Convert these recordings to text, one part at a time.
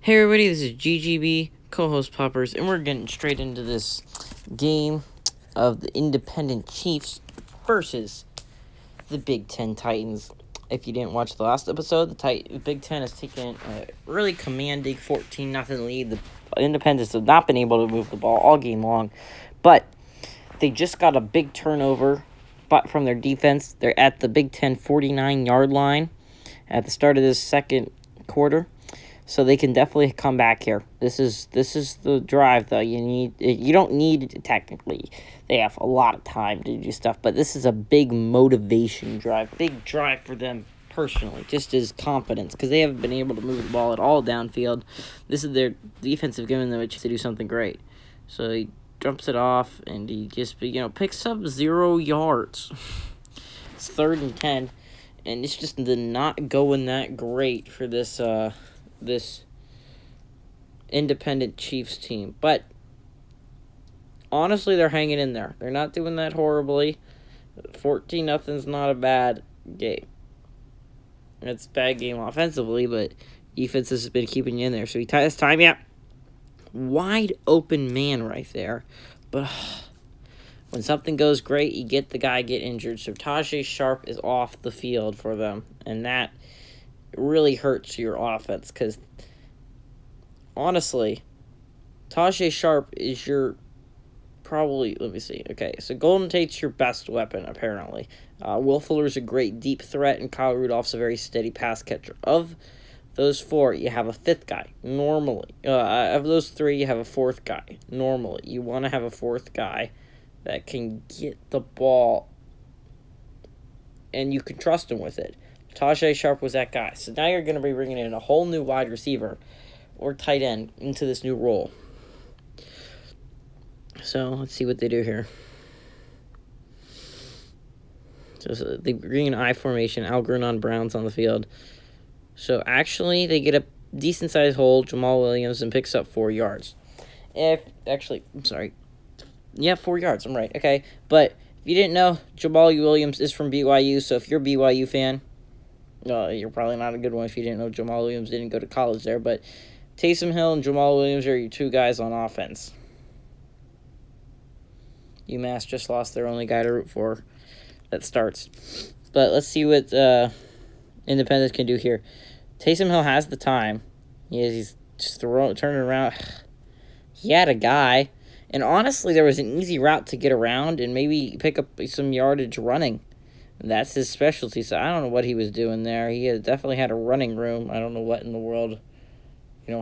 Hey everybody, this is GGB, co-host Poppers, and we're getting straight into this game of the Independent Chiefs versus the Big Ten Titans. If you didn't watch the last episode, the Big Ten has taken a really commanding 14-0 lead. The Independents have not been able to move the ball all game long, but they just got a big turnover from their defense. They're at the Big Ten 49-yard line at the start of this second quarter. So they can definitely come back here. This is the drive, though. You don't need, technically. They have a lot of time to do stuff, but this is a big motivation drive. Big drive for them personally, just as confidence, because they haven't been able to move the ball at all downfield. This is their defense have given them a chance to do something great. So he dumps it off, and he just, picks up 0 yards. It's 3rd and 10, and it's just not going that great for this Independent Chiefs team. But honestly, they're hanging in there. They're not doing that horribly. 14-0's not a bad game. It's a bad game offensively, but defense has been keeping you in there. So he ties time, yeah. Wide open man right there. But when something goes great, you get the guy get injured. So Tajae Sharpe is off the field for them. And that really hurts your offense because, honestly, Tajae Sharpe is your probably, let me see. Okay, so Golden Tate's your best weapon, apparently. Will Fuller's a great deep threat, and Kyle Rudolph's a very steady pass catcher. Of those 4, you have a 5th guy, normally. Of those 3, you have a 4th guy, normally. You want to have a 4th guy that can get the ball, and you can trust him with it. Tajae Sharpe was that guy. So now you're going to be bringing in a whole new wide receiver or tight end into this new role. So let's see what they do here. So they bring an I formation. Algernon Brown's on the field. So actually, they get a decent-sized hole. Jamal Williams and picks up 4 yards. I'm sorry. Yeah, 4 yards. I'm right. Okay. But if you didn't know, Jamal Williams is from BYU. So if you're a BYU fan, you're probably not a good one if you didn't know Jamal Williams didn't go to college there. But Taysom Hill and Jamal Williams are your 2 guys on offense. UMass just lost their only guy to root for that starts. But let's see what Independence can do here. Taysom Hill has the time. He's just turning around. He had a guy. And honestly, there was an easy route to get around and maybe pick up some yardage running. That's his specialty, so I don't know what he was doing there. He definitely had a running room. I don't know what in the world,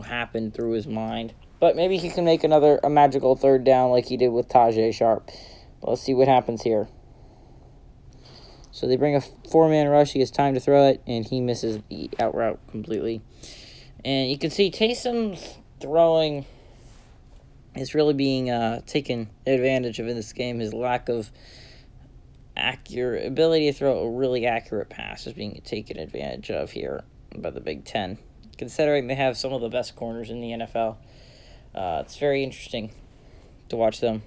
happened through his mind. But maybe he can make a magical 3rd down like he did with Tajae Sharpe. Let's see what happens here. So they bring a 4-man rush. He has time to throw it, and he misses the out route completely. And you can see Taysom's throwing is really being taken advantage of in this game. His lack of ability to throw a really accurate pass is being taken advantage of here by the Big Ten, considering they have some of the best corners in the NFL. It's very interesting to watch them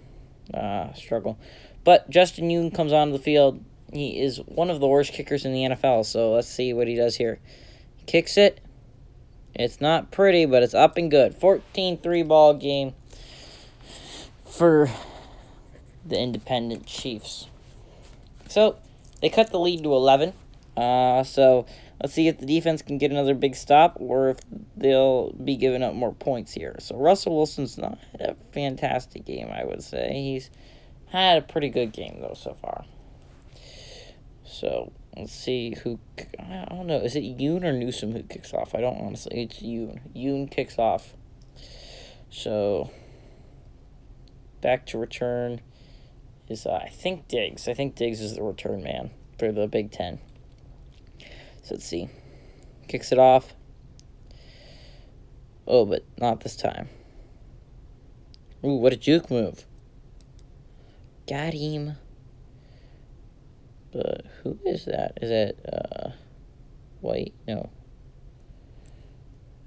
struggle. But Justin Yoon comes onto the field. He is one of the worst kickers in the NFL, so let's see what he does here. He kicks it. It's not pretty, but it's up and good. 14-3 ball game for the Independent Chiefs. So, they cut the lead to 11. So, let's see if the defense can get another big stop or if they'll be giving up more points here. So, Russell Wilson's not had a fantastic game, I would say. He's had a pretty good game, though, so far. So, let's see who... I don't know. Is it Yoon or Newsom who kicks off? I don't honestly. It's Yoon. Yoon kicks off. So, back to return is, I think, Diggs. I think Diggs is the return man for the Big Ten. So let's see. Kicks it off. Oh, but not this time. Ooh, what a juke move. Got him. But who is that? Is that White? No.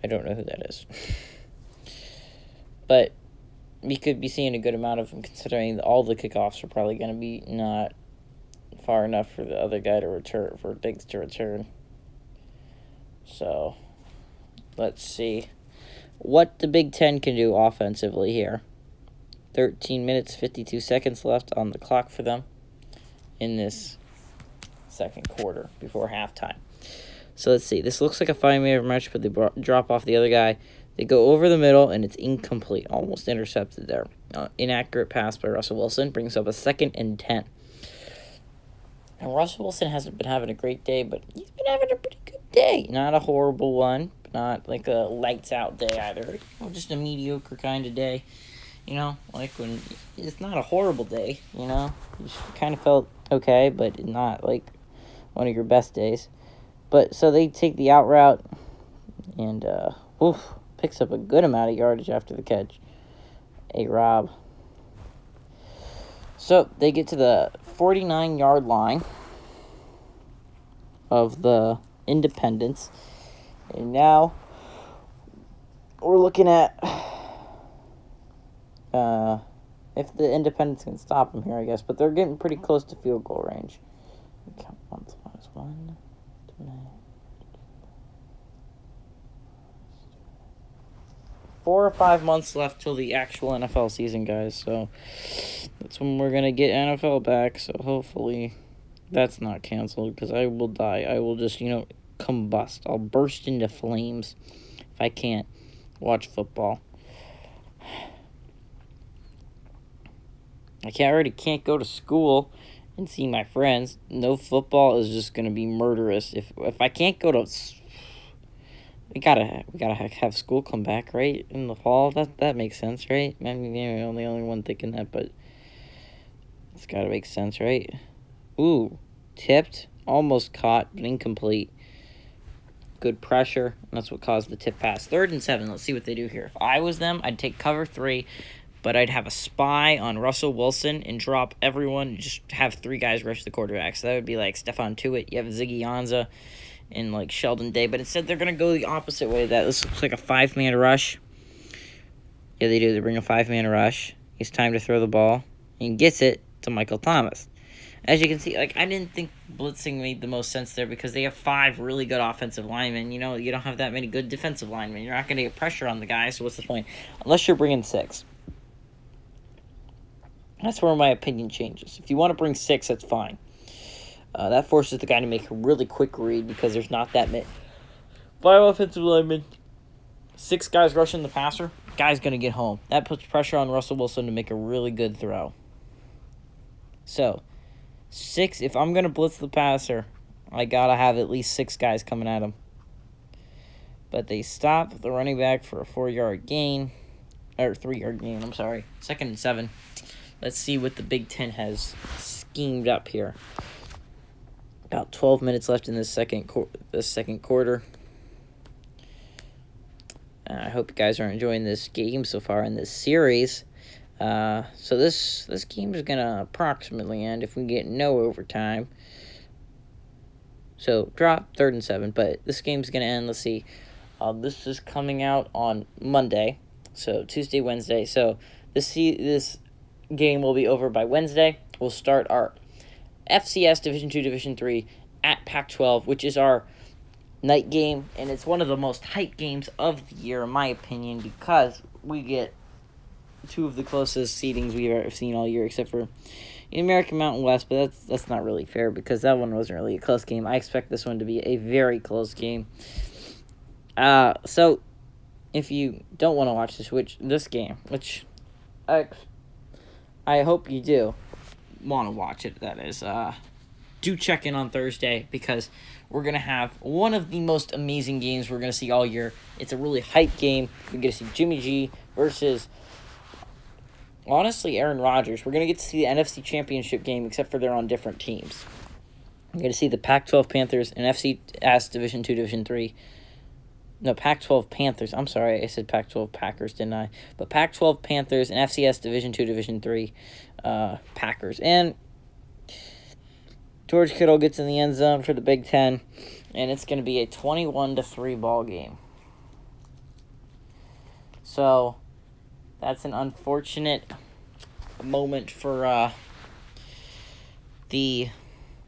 I don't know who that is. But we could be seeing a good amount of him, considering that all the kickoffs are probably going to be not far enough for the other guy to return, for Diggs to return. So, let's see. what the Big Ten can do offensively here. 13 minutes, 52 seconds left on the clock for them in this second quarter before halftime. So let's see. This looks like a 5-meter rush, but they drop off the other guy. They go over the middle, and it's incomplete. Almost intercepted there. Inaccurate pass by Russell Wilson brings up a 2nd and 10. And Russell Wilson hasn't been having a great day, but he's been having a pretty good day. Not a horrible one. Not like a lights-out day either. Just a mediocre kind of day. Like when it's not a horrible day, You kind of felt okay, but not like one of your best days. But so they take the out route and picks up a good amount of yardage after the catch. A-Rob. So they get to the 49-yard line of the Independence. And now we're looking at if the Independents can stop them here, I guess. But they're getting pretty close to field goal range. Count 1 + 1, 2, 4 or 5 months left till the actual NFL season, guys. So that's when we're gonna get NFL back. So hopefully that's not canceled, because I will die. I will just combust. I'll burst into flames if I can't watch football. I already can't go to school and see my friends. No football is just gonna be murderous. If I can't go to, we gotta have school come back, right, in the fall. That makes sense, right? I mean, I'm the only one thinking that, but it's gotta make sense, right? Ooh, tipped, almost caught, but incomplete. Good pressure. That's what caused the tip pass. 3rd and 7. Let's see what they do here. If I was them, I'd take cover 3. But I'd have a spy on Russell Wilson and drop everyone. Just have 3 guys rush the quarterback. So that would be like Stephon Tuitt. You have Ziggy Ansah and like Sheldon Day. But instead, they're going to go the opposite way. This looks like a 5-man rush. Yeah, they do. They bring a 5-man rush. It's time to throw the ball. And gets it to Michael Thomas. As you can see, I didn't think blitzing made the most sense there, because they have 5 really good offensive linemen. You don't have that many good defensive linemen. You're not going to get pressure on the guy, so what's the point? Unless you're bringing 6. That's where my opinion changes. If you want to bring 6, that's fine. That forces the guy to make a really quick read, because there's not that many. 5 offensive linemen, 6 guys rushing the passer, guy's going to get home. That puts pressure on Russell Wilson to make a really good throw. So, 6, if I'm going to blitz the passer, I got to have at least 6 guys coming at him. But they stop the running back for a 4-yard gain. Or 3-yard gain, I'm sorry. 2nd and 7. Let's see what the Big Ten has schemed up here. About 12 minutes left in this second quarter. I hope you guys are enjoying this game so far in this series. So this game is going to approximately end if we get no overtime. So drop 3rd and 7, but this game's going to end. Let's see. This is coming out on Monday, so Tuesday, Wednesday. So this game will be over by Wednesday. We'll start our FCS Division 2, Division 3 at Pac-12, which is our night game, and it's one of the most hyped games of the year, in my opinion, because we get 2 of the closest seedings we've ever seen all year, except for the American Mountain West, but that's not really fair, because that one wasn't really a close game. I expect this one to be a very close game. So if you don't want to watch this game, which I hope you do want to watch it, that is, do check in on Thursday, because we're going to have one of the most amazing games we're going to see all year. It's a really hype game. We're going to see Jimmy G versus, honestly, Aaron Rodgers. We're going to get to see the NFC Championship game, except for they're on different teams. We're going to see the Pac-12 Panthers and FCS Division 2, Division 3. No, Pac-12 Panthers. I'm sorry, I said Pac-12 Packers, didn't I? But Pac-12 Panthers and FCS Division 2, Division 3 Packers. And George Kittle gets in the end zone for the Big Ten, and it's going to be a 21-3 ball game. So that's an unfortunate moment for the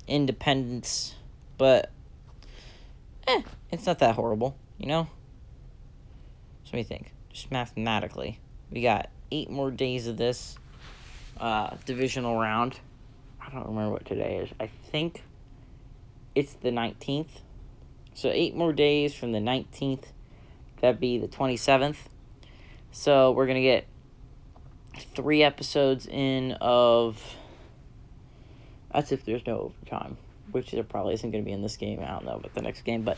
Independents, but it's not that horrible, So what do you think? just mathematically, we got 8 more days of this divisional round. I don't remember what today is. I think it's the 19th. So 8 more days from the 19th. That'd be the 27th. So we're going to get 3 episodes in of... That's if there's no overtime, which there probably isn't going to be in this game. I don't know about the next game, but...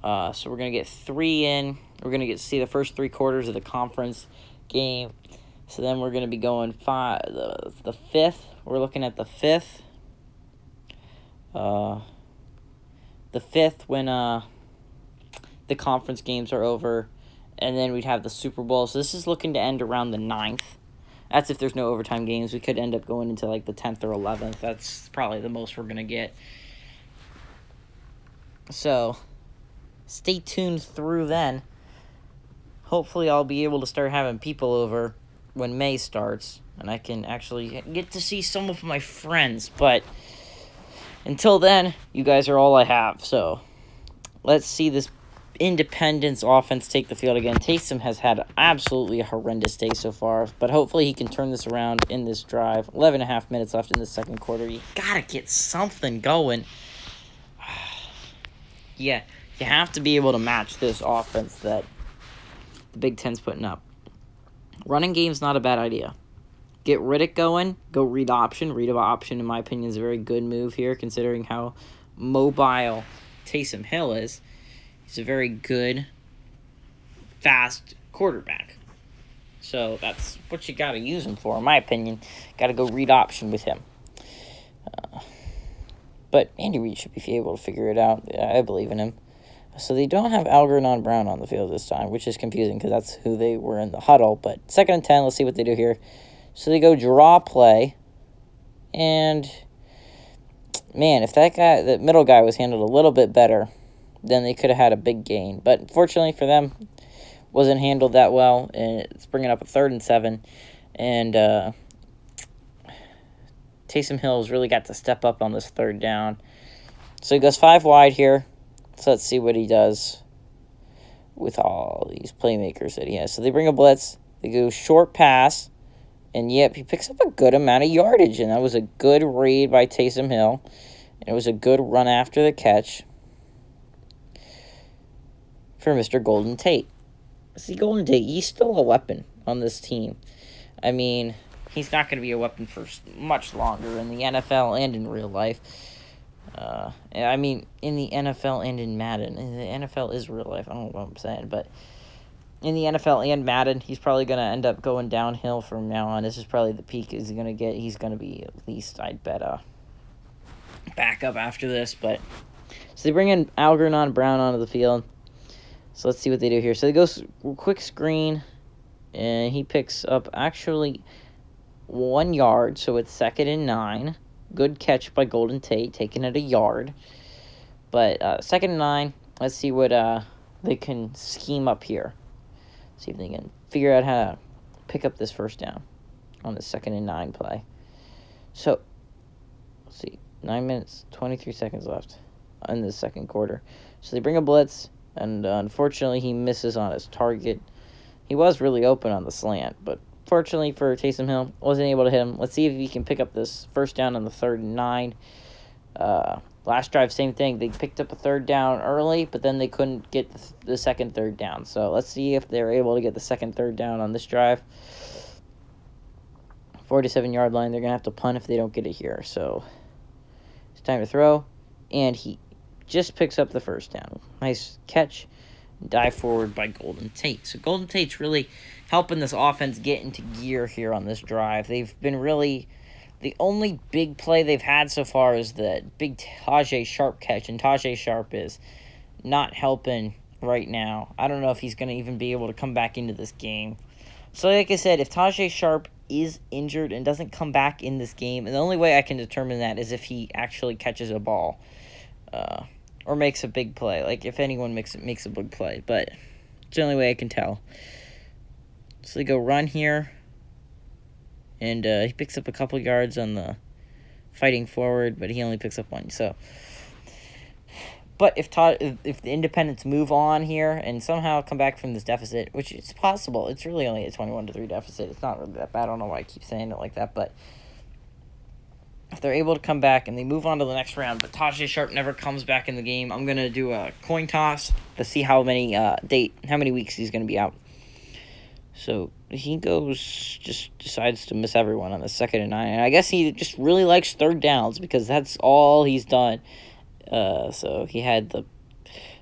so we're going to get 3 in. We're going to get to see the first 3 quarters of the conference game. So then we're going to be going the 5th. We're looking at the 5th. The 5th when the conference games are over. And then we'd have the Super Bowl. So this is looking to end around the 9th. That's if there's no overtime games. We could end up going into like the 10th or 11th. That's probably the most we're going to get. So stay tuned through then. Hopefully I'll be able to start having people over when May starts. And I can actually get to see some of my friends. But until then, you guys are all I have. So let's see this Independence offense take the field again. Taysom has had absolutely a horrendous day so far, but hopefully he can turn this around in this drive. 11 and a half minutes left in the second quarter. You gotta get something going. Yeah, you have to be able to match this offense that the Big Ten's putting up. Running game's not a bad idea. Get Riddick going. Go read option. Read option, in my opinion, is a very good move here, considering how mobile Taysom Hill is. He's a very good, fast quarterback. So that's what you got to use him for, in my opinion. Got to go read option with him. But Andy Reid should be able to figure it out. I believe in him. So they don't have Algernon Brown on the field this time, which is confusing because that's who they were in the huddle. But 2nd and 10, let's see what they do here. So they go draw play. And, man, if that guy, the middle guy, was handled a little bit better, then they could have had a big gain. But unfortunately for them, wasn't handled that well. And it's bringing up a 3rd and 7. And Taysom Hill's really got to step up on this 3rd down. So he goes 5 wide here. So let's see what he does with all these playmakers that he has. So they bring a blitz. They go short pass. And yep, he picks up a good amount of yardage. And that was a good read by Taysom Hill. And it was a good run after the catch for Mr. Golden Tate. See, Golden Tate, he's still a weapon on this team. I mean, he's not going to be a weapon for much longer in the NFL and in real life. I mean, in the NFL and in Madden. And the NFL is real life. I don't know what I'm saying, but in the NFL and Madden, he's probably going to end up going downhill from now on. This is probably the peak he's going to get. He's going to be at least, I'd bet, a backup after this. But so they bring in Algernon Brown onto the field. So let's see what they do here. So they go quick screen, and he picks up actually 1 yard. So it's 2nd and 9. Good catch by Golden Tate, taking it a yard. But 2nd and 9. Let's see what they can scheme up here. See if they can figure out how to pick up this 1st down on the 2nd and 9 play. So let's see, 9 minutes, 23 seconds left in the second quarter. So they bring a blitz. And unfortunately, he misses on his target. He was really open on the slant, but fortunately for Taysom Hill, wasn't able to hit him. Let's see if he can pick up this 1st down on the 3rd and 9. Last drive, same thing. They picked up a 3rd down early, but then they couldn't get the 2nd, 3rd down. So let's see if they're able to get the 2nd, 3rd down on this drive. 47-yard line. They're going to have to punt if they don't get it here. So it's time to throw, and he just picks up the 1st down. Nice catch. Dive forward by Golden Tate. So Golden Tate's really helping this offense get into gear here on this drive. They've been really... The only big play they've had so far is the big Tajae Sharpe catch. And Tajae Sharpe is not helping right now. I don't know if he's going to even be able to come back into this game. So like I said, if Tajae Sharpe is injured and doesn't come back in this game, and the only way I can determine that is if he actually catches a ball. Or makes a big play. Like, if anyone makes a big play. But it's the only way I can tell. So they go run here. And he picks up a couple yards on the fighting forward. But he only picks up 1. So But if the Independents move on here and somehow come back from this deficit, which is possible, it's really only a 21-3 deficit. It's not really that bad. I don't know why I keep saying it like that, but if they're able to come back and they move on to the next round, but Tajay Sharp never comes back in the game, I'm gonna do a coin toss to see how many weeks he's gonna be out. So he decides to miss everyone on the 2nd and 9, and I guess he just really likes third downs because that's all he's done. So he had the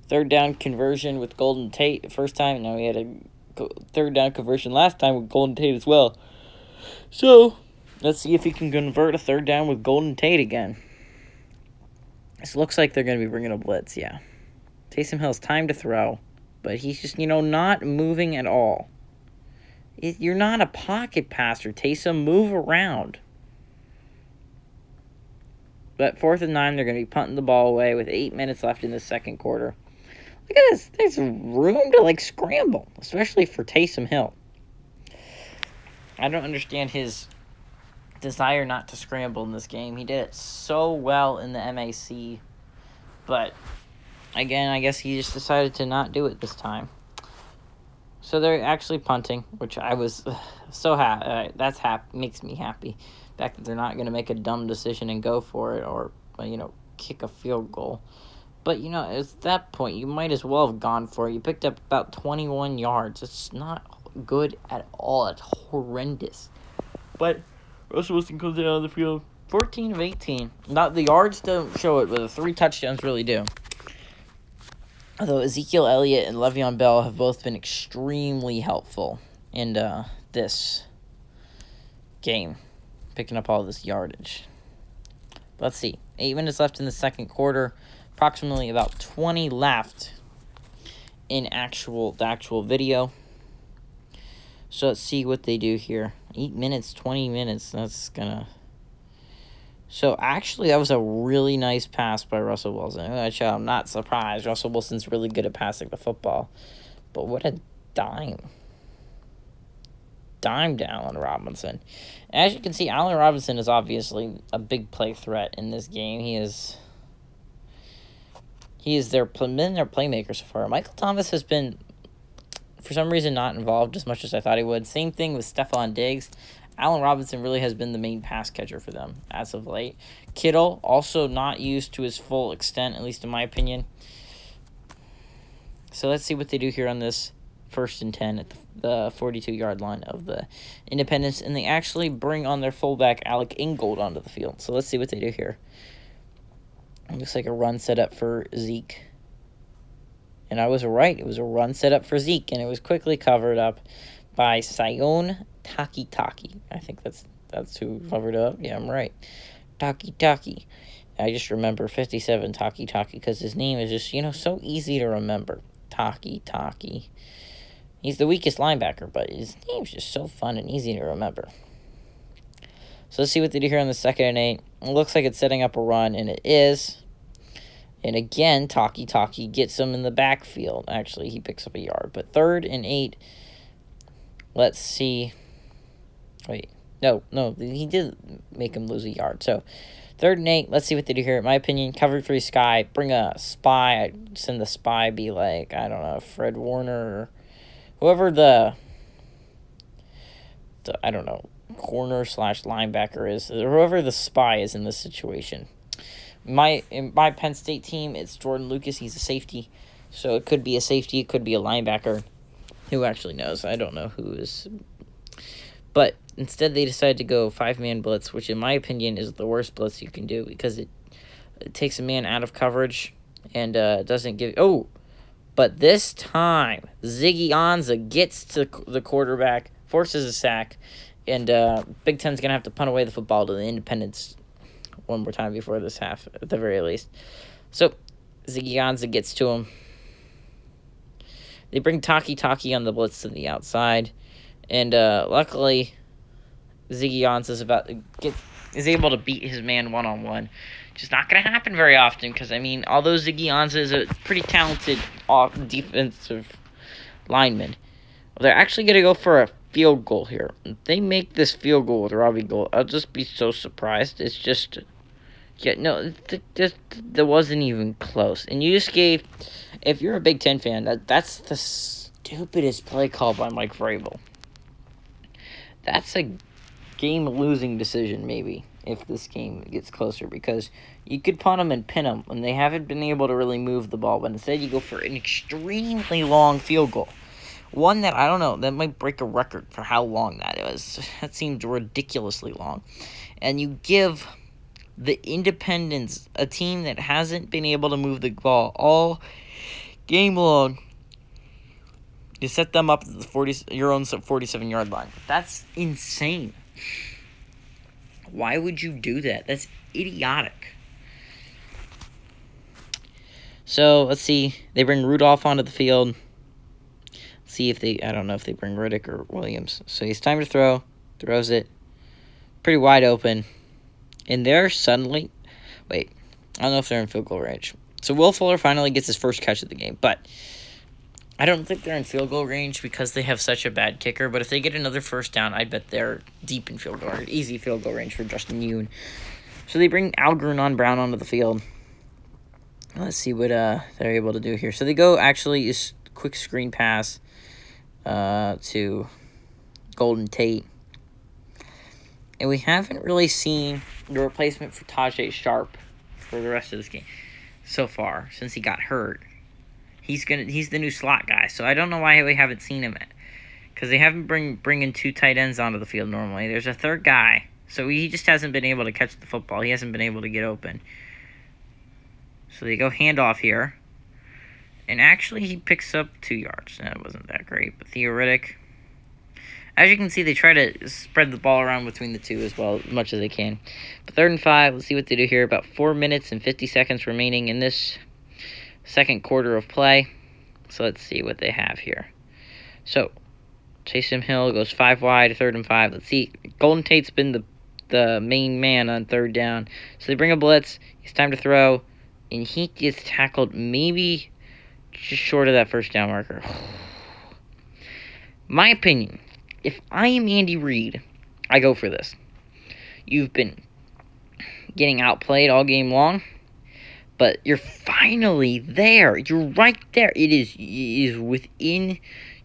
third down conversion with Golden Tate the first time, and now he had a third down conversion last time with Golden Tate as well. So let's see if he can convert a third down with Golden Tate again. This looks like they're going to be bringing a blitz, yeah. Taysom Hill's time to throw, but he's just, not moving at all. You're not a pocket passer, Taysom. Move around. But 4th and 9, they're going to be punting the ball away with 8 minutes left in the second quarter. Look at this. There's room to, scramble, especially for Taysom Hill. I don't understand his desire not to scramble in this game. He did it so well in the MAC. But, again, I guess he just decided to not do it this time. So they're actually punting, which I was so happy. Makes me happy. The fact that they're not going to make a dumb decision and go for it or, kick a field goal. But, at that point, you might as well have gone for it. You picked up about 21 yards. It's not good at all. It's horrendous. But Russell Wilson comes down on the field, 14 of 18. Not the yards don't show it, but the 3 touchdowns really do. Although Ezekiel Elliott and Le'Veon Bell have both been extremely helpful in this game, picking up all this yardage. Let's see. 8 minutes left in the second quarter. Approximately about 20 left in the actual video. So let's see what they do here. 8 minutes, 20 minutes. That's gonna... So, actually, that was a really nice pass by Russell Wilson. Which I'm not surprised. Russell Wilson's really good at passing the football. But what a dime. Dime to Allen Robinson. As you can see, Allen Robinson is obviously a big play threat in this game. He is their playmaker so far. Michael Thomas has been, for some reason, not involved as much as I thought he would. Same thing with Stephon Diggs. Allen Robinson really has been the main pass catcher for them as of late. Kittle, also not used to his full extent, at least in my opinion. So let's see what they do here on this 1st and 10 at the 42-yard line of the Independents. And they actually bring on their fullback, Alec Ingold, onto the field. So let's see what they do here. It looks like a run set up for Zeke. And I was right. It was a run set up for Zeke, and it was quickly covered up by Sion Takitaki. I think that's who covered up. Yeah, I'm right. Takitaki. I just remember 57 Takitaki because his name is just, so easy to remember. Takitaki. He's the weakest linebacker, but his name's just so fun and easy to remember. So let's see what they do here on the 2nd and 8. It looks like it's setting up a run, and it is. And again, Takitaki gets him in the backfield. Actually, he picks up a yard. But 3rd and 8. Let's see. Wait. No. He did make him lose a yard. So, 3rd and 8. Let's see what they do here. In my opinion, cover 3 Sky. Bring a spy. I'd send the spy be like, I don't know, Fred Warner or whoever the I don't know, corner/linebacker is. Or whoever the spy is in this situation. In my Penn State team, it's Jordan Lucas. He's a safety. So, it could be a safety. It could be a linebacker. Who actually knows? I don't know who is. But instead, they decided to go 5-man blitz, which in my opinion is the worst blitz you can do because it takes a man out of coverage and doesn't give... Oh! But this time, Ziggy Ansah gets to the quarterback, forces a sack, and Big Ten's going to have to punt away the football to the Independents one more time before this half, at the very least. So, Ziggy Ansah gets to him. They bring Takitaki on the blitz to the outside. And luckily, Ziggy Ansah is able to beat his man one-on-one. Which is not going to happen very often because, although Ziggy Ansah is a pretty talented defensive lineman, they're actually going to go for a field goal here. If they make this field goal with Robbie Gould, I'll just be so surprised. It's Yeah, no, that wasn't even close. And you just gave, if you're a Big Ten fan, that's the stupidest play call by Mike Vrabel. That's a game-losing decision, maybe, if this game gets closer, because you could punt them and pin them, and they haven't been able to really move the ball, but instead you go for an extremely long field goal. One that, I don't know, that might break a record for how long that was. That seems ridiculously long. And you give the Independents, a team that hasn't been able to move the ball all game long, you set them up at the your own 47-yard line. That's insane. Why would you do that? That's idiotic. So, let's see. They bring Rudolph onto the field. See if they, I don't know if they bring Riddick or Williams. So, he's time to throw. Throws it. Pretty wide open. And they're suddenly, wait, I don't know if they're in field goal range. So, Will Fuller finally gets his first catch of the game. But I don't think they're in field goal range because they have such a bad kicker. But if they get another first down, I bet they're deep in field goal range. Easy field goal range for Justin Yoon. So they bring Algernon Brown onto the field. Let's see what they're able to do here. So they go actually just quick screen pass to Golden Tate. And we haven't really seen the replacement for Tajay Sharp for the rest of this game so far since he got hurt. He's the new slot guy, so I don't know why we haven't seen him, because they haven't bringing two tight ends onto the field normally. There's a third guy, so he just hasn't been able to catch the football. He hasn't been able to get open. So they go handoff here, and actually he picks up 2 yards. That wasn't that great, but Theo Riddick. As you can see, they try to spread the ball around between the two as well, as much as they can. But 3rd and 5, let's see what they do here. About 4 minutes and 50 seconds remaining in this second quarter of play. So let's see what they have here. So Taysom Hill goes 5 wide, 3rd and 5. Let's see. Golden Tate's been the main man on 3rd down. So they bring a blitz. It's time to throw. And he gets tackled maybe just short of that first down marker. My opinion, if I am Andy Reid, I go for this. You've been getting outplayed all game long, but you're finally there. You're right there. It is within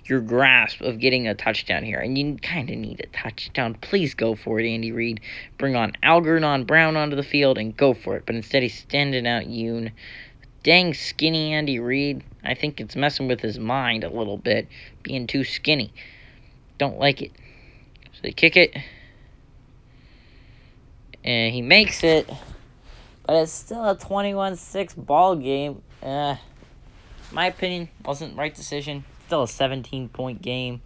your grasp of getting a touchdown here, and you kind of need a touchdown. Please go for it, Andy Reid. Bring on Algernon Brown onto the field and go for it. But instead, he's standing out Yoon. Dang skinny Andy Reid. I think it's messing with his mind a little bit, being too skinny. Don't like it. So they kick it, and he makes it. But it's still a 21-6 ball game. My opinion, wasn't right decision. Still a 17-point game.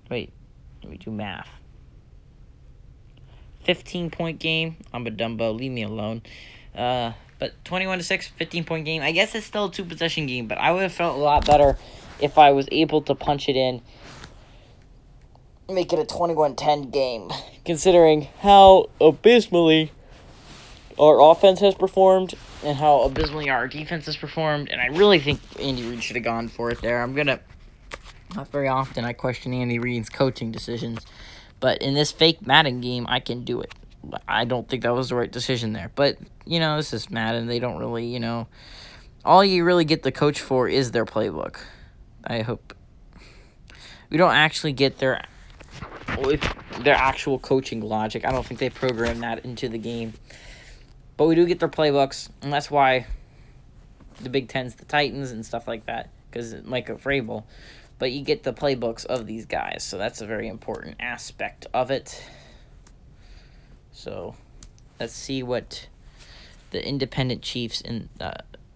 Wait, let me do math. 15-point game. I'm a Dumbo. Leave me alone. But 21-6, 15-point game. I guess it's still a 2-possession game, but I would have felt a lot better if I was able to punch it in, make it a 21-10 game, considering how abysmally our offense has performed and how abysmally our defense has performed. And I really think Andy Reid should have gone for it there. Not very often I question Andy Reid's coaching decisions, but in this fake Madden game, I can do it. I don't think that was the right decision there. But, this is Madden. They don't really, all you really get the coach for is their playbook. I hope we don't actually get their actual coaching logic. I don't think they program that into the game. But we do get their playbooks, and that's why the Big Ten's the Titans and stuff like that, because Micah Vrabel. But you get the playbooks of these guys, so that's a very important aspect of it. So let's see what the independent Chiefs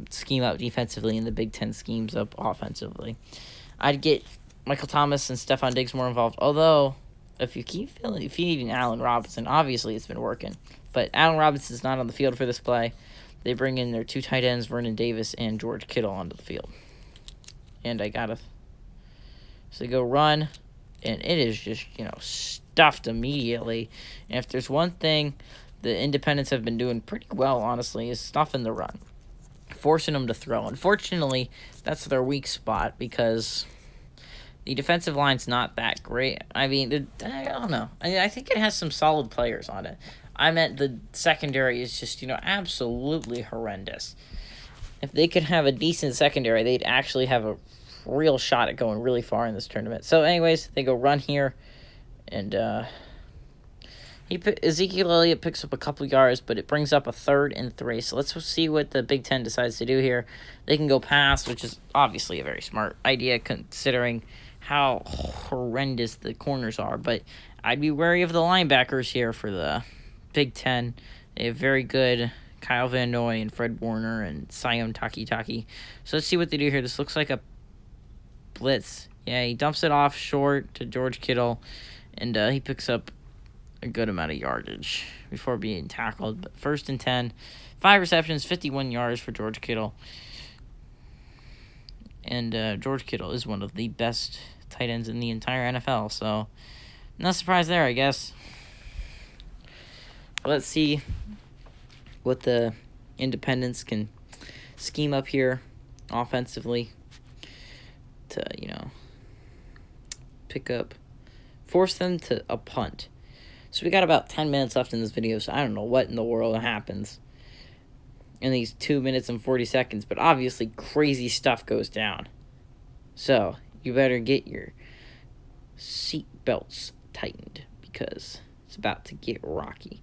scheme up defensively and the Big Ten schemes up offensively. I'd get Michael Thomas and Stephon Diggs more involved, although if you keep feeding Allen Robinson, obviously it's been working. But Allen Robinson's not on the field for this play. They bring in their 2 tight ends, Vernon Davis and George Kittle, onto the field. And so they go run, and it is just, stuffed immediately. And if there's one thing the Independents have been doing pretty well, honestly, is stuffing the run, forcing them to throw. Unfortunately, that's their weak spot because the defensive line's not that great. I mean, I don't know. I think it has some solid players on it. I meant the secondary is just, absolutely horrendous. If they could have a decent secondary, they'd actually have a real shot at going really far in this tournament. So, anyways, they go run here, and Ezekiel Elliott picks up a couple yards, but it brings up a 3rd and 3. So let's see what the Big Ten decides to do here. They can go pass, which is obviously a very smart idea considering how horrendous the corners are. But I'd be wary of the linebackers here for the Big Ten. They have very good Kyle Van Noy and Fred Warner and Sion Takitaki. So let's see what they do here. This looks like a blitz. Yeah, he dumps it off short to George Kittle, and he picks up a good amount of yardage before being tackled. But 1st and 10, 5 receptions, 51 yards for George Kittle. And George Kittle is one of the best tight ends in the entire NFL, so no surprise there, I guess. Let's see what the Independents can scheme up here offensively to, force them to a punt. So we got about 10 minutes left in this video, so I don't know what in the world happens in these 2 minutes and 40 seconds, but obviously crazy stuff goes down. So you better get your seat belts tightened because it's about to get rocky.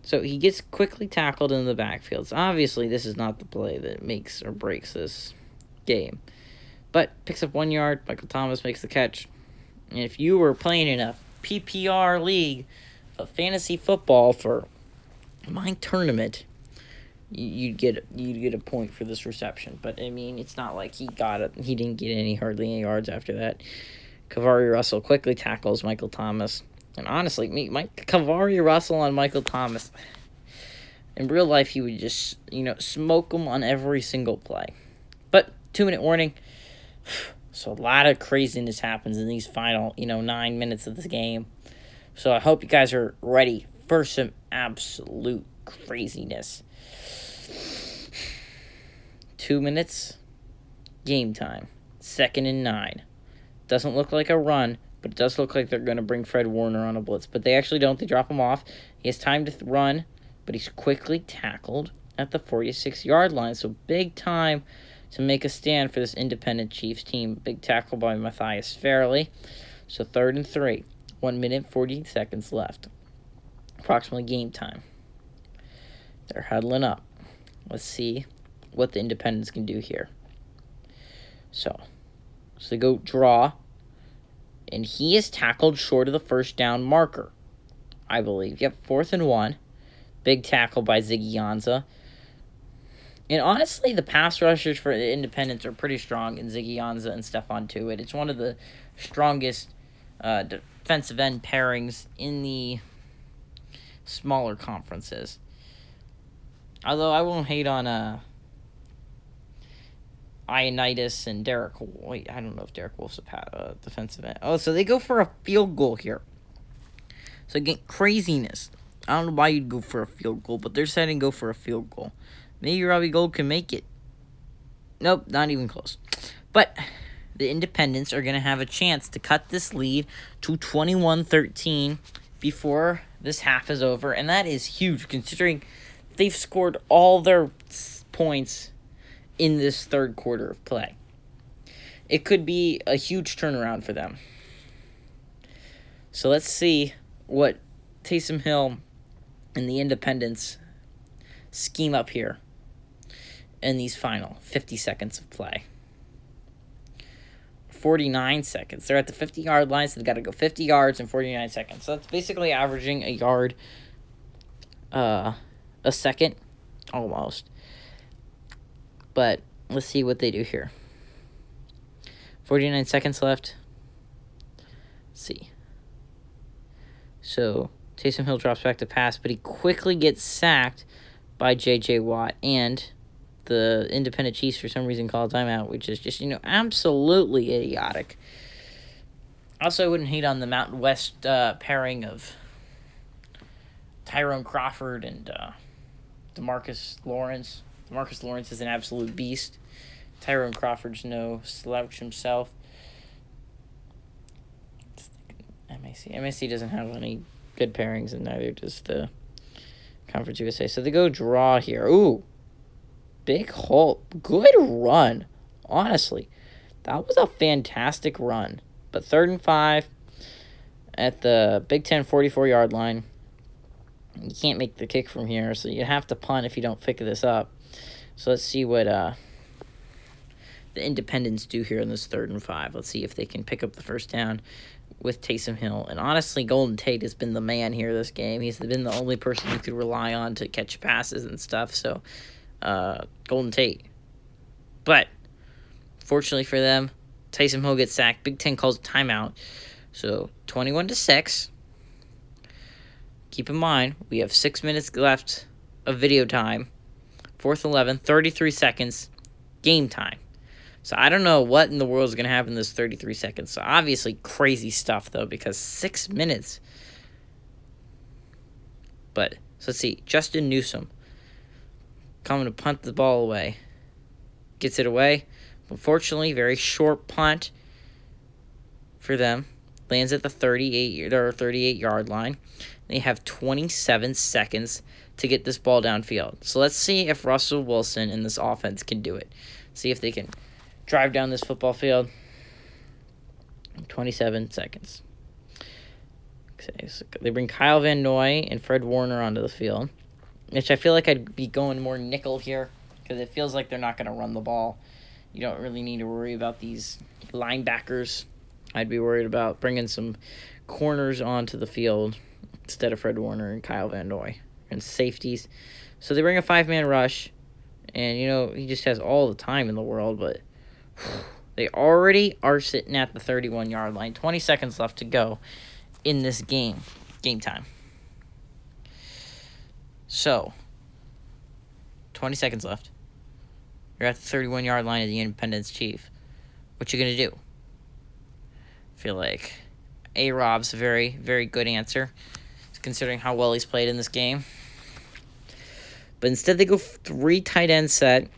So he gets quickly tackled in the backfield. So obviously this is not the play that makes or breaks this game. But picks up 1 yard. Michael Thomas makes the catch. And if you were playing in a PPR league of fantasy football for my tournament, you'd get a point for this reception. But I mean, it's not like he didn't get hardly any yards after that. Kavari Russell quickly tackles Michael Thomas, and honestly, Kavari Russell on Michael Thomas, in real life he would just smoke him on every single play. But 2-minute warning. So a lot of craziness happens in these final, 9 minutes of this game. So I hope you guys are ready for some absolute craziness. 2 minutes, game time. 2nd and 9. Doesn't look like a run, but it does look like they're going to bring Fred Warner on a blitz. But they actually don't. They drop him off. He has time to run, but he's quickly tackled at the 46-yard line. So big time to make a stand for this Independent Chiefs team. Big tackle by Matthias Fairley. So 3rd and 3. 1 minute, 40 seconds left. Approximately game time. They're huddling up. Let's see what the Independents can do here. So they go draw. And he is tackled short of the 1st down marker, I believe. Yep, 4th and 1. Big tackle by Ziggy Ansah. And honestly, the pass rushers for the Independents are pretty strong in Ziggy Ansah and Stephon Tuitt. It's one of the strongest defensive end pairings in the smaller conferences. Although I won't hate on Ioannidis and Derek. Wait, I don't know if Derek Wolf's a defensive end. Oh, so they go for a field goal here. So again, craziness. I don't know why you'd go for a field goal, but they're deciding to go for a field goal. Maybe Robbie Gould can make it. Nope, not even close. But the Independents are going to have a chance to cut this lead to 21-13 before this half is over. And that is huge considering they've scored all their points in this 3rd quarter of play. It could be a huge turnaround for them. So let's see what Taysom Hill and the Independents scheme up here in these final 50 seconds of play. 49 seconds. They're at the 50-yard line, so they've got to go 50 yards in 49 seconds. So that's basically averaging a yard a second, almost. But let's see what they do here. 49 seconds left. Let's see. So Taysom Hill drops back to pass, but he quickly gets sacked by J.J. Watt, and the Independent Chiefs for some reason call a timeout, which is just, absolutely idiotic. Also, I wouldn't hate on the Mountain West pairing of Tyrone Crawford and DeMarcus Lawrence. DeMarcus Lawrence is an absolute beast. Tyrone Crawford's no slouch himself. MAC doesn't have any good pairings, and neither does the Conference USA. So they go draw here. Ooh. Big hole. Good run. Honestly. That was a fantastic run. But 3rd and 5 at the Big Ten 44-yard line. You can't make the kick from here, so you have to punt if you don't pick this up. So let's see what the Independents do here in this 3rd and 5. Let's see if they can pick up the first down with Taysom Hill. And honestly, Golden Tate has been the man here this game. He's been the only person you could rely on to catch passes and stuff. So, Golden Tate. But, fortunately for them, Taysom Hill gets sacked. Big Ten calls a timeout. So, 21-6. Keep in mind, we have 6 minutes left of video time. 4th 11, 33 seconds, game time. So I don't know what in the world is going to happen in this 33 seconds. So obviously crazy stuff, though, because 6 minutes. But, so let's see. Justin Newsome coming to punt the ball away. Gets it away. Unfortunately, very short punt for them. Lands at the 38-yard line. They have 27 seconds to get this ball downfield. So let's see if Russell Wilson and this offense can do it. See if they can drive down this football field. 27 seconds. Okay, so they bring Kyle Van Noy and Fred Warner onto the field, which I feel like I'd be going more nickel here because it feels like they're not going to run the ball. You don't really need to worry about these linebackers. I'd be worried about bringing some corners onto the field instead of Fred Warner and Kyle Van Noy and safeties. So they bring a 5-man rush, and, he just has all the time in the world, but they already are sitting at the 31-yard line. 20 seconds left to go in this game. Game time. So, 20 seconds left. You're at the 31-yard line of the Independence Chief. What you going to do? I feel like A-Rob's a very, very good answer, considering how well he's played in this game. But instead they go 3 tight end set,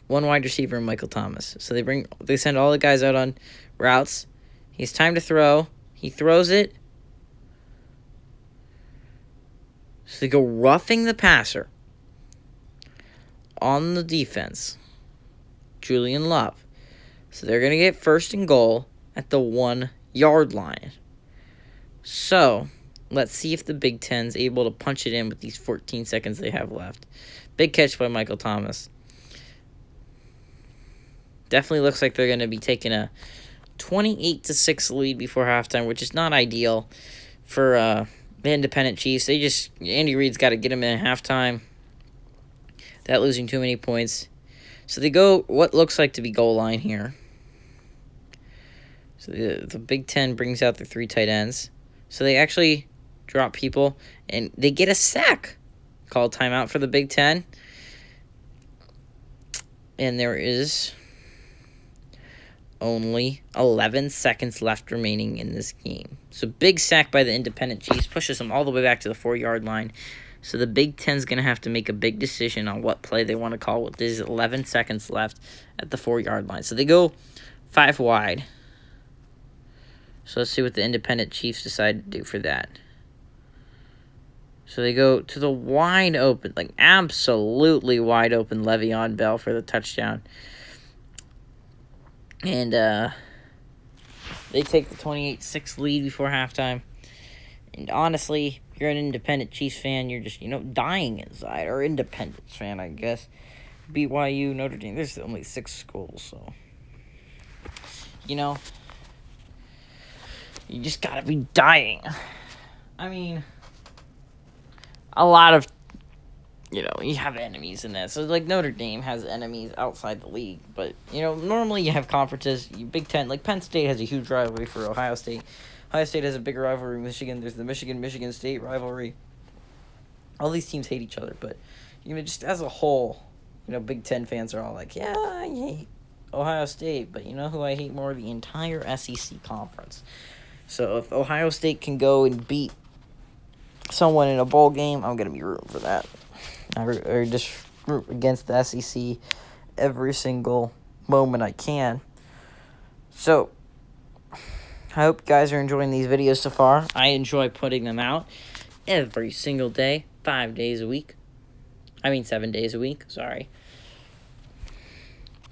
1 wide receiver, and Michael Thomas. So they send all the guys out on routes. He's time to throw. He throws it. So they go roughing the passer on the defense. Julian Love. So they're going to get 1st and goal at the 1-yard line. So let's see if the Big Ten's able to punch it in with these 14 seconds they have left. Big catch by Michael Thomas. Definitely looks like they're going to be taking a 28-6 lead before halftime, which is not ideal for the Independent Chiefs. Andy Reid's got to get them in at halftime without losing too many points. So they go what looks like to be goal line here. So the Big Ten brings out their 3 tight ends. So they actually drop people, and they get a sack. Called timeout for the Big Ten. And there is only 11 seconds left remaining in this game. So big sack by the Independent Chiefs pushes them all the way back to the 4-yard line. So the Big Ten's going to have to make a big decision on what play they want to call with these 11 seconds left at the 4-yard line. So they go 5 wide. So let's see what the Independent Chiefs decide to do for that. So they go to the wide open, like absolutely wide open Le'Veon Bell for the touchdown. And they take the 28-6 lead before halftime. And honestly, if you're an Independent Chiefs fan, you're just, dying inside. Or Independence fan, I guess. BYU, Notre Dame, there's only 6 schools, so. You just gotta be dying. I mean, a lot of, you have enemies in that. So, Notre Dame has enemies outside the league. But, normally you have conferences. Big Ten, Penn State has a huge rivalry for Ohio State. Ohio State has a bigger rivalry with Michigan. There's the Michigan State rivalry. All these teams hate each other. But, just as a whole, Big Ten fans are all like, yeah, I hate Ohio State. But you know who I hate more? The entire SEC conference. So if Ohio State can go and beat someone in a bowl game, I'm going to be rooting for that. I just root against the SEC every single moment I can. So I hope you guys are enjoying these videos so far. I enjoy putting them out every single day. 5 days a week. I mean 7 days a week, sorry.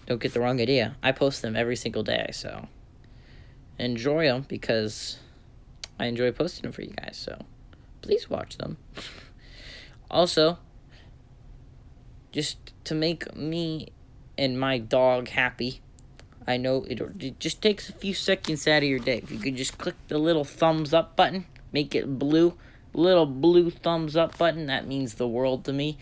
Don't get the wrong idea. I post them every single day, so enjoy them because I enjoy posting them for you guys, so please watch them. Also, just to make me and my dog happy, I know it just takes a few seconds out of your day. If you could just click the little thumbs up button, make it blue, little blue thumbs up button, that means the world to me.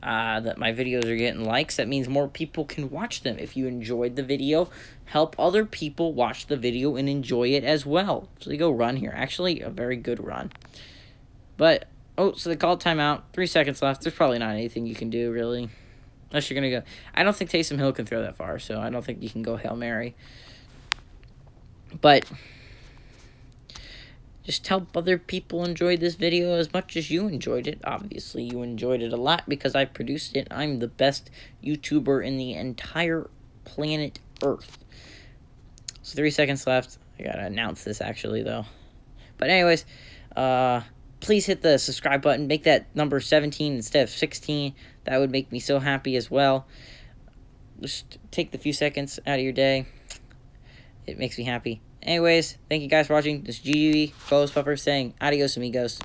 That my videos are getting likes. That means more people can watch them. If you enjoyed the video, help other people watch the video and enjoy it as well. So they go run here. Actually, a very good run. But, so they called timeout. 3 seconds left. There's probably not anything you can do, really. Unless you're going to go. I don't think Taysom Hill can throw that far, so I don't think you can go Hail Mary. But just help other people enjoy this video as much as you enjoyed it. Obviously, you enjoyed it a lot because I produced it. I'm the best YouTuber in the entire planet Earth. So 3 seconds left. I gotta announce this, actually, though. But anyways, please hit the subscribe button. Make that number 17 instead of 16. That would make me so happy as well. Just take the few seconds out of your day. It makes me happy. Anyways, thank you guys for watching. This is GGB, Carlos Puffer saying adios, amigos.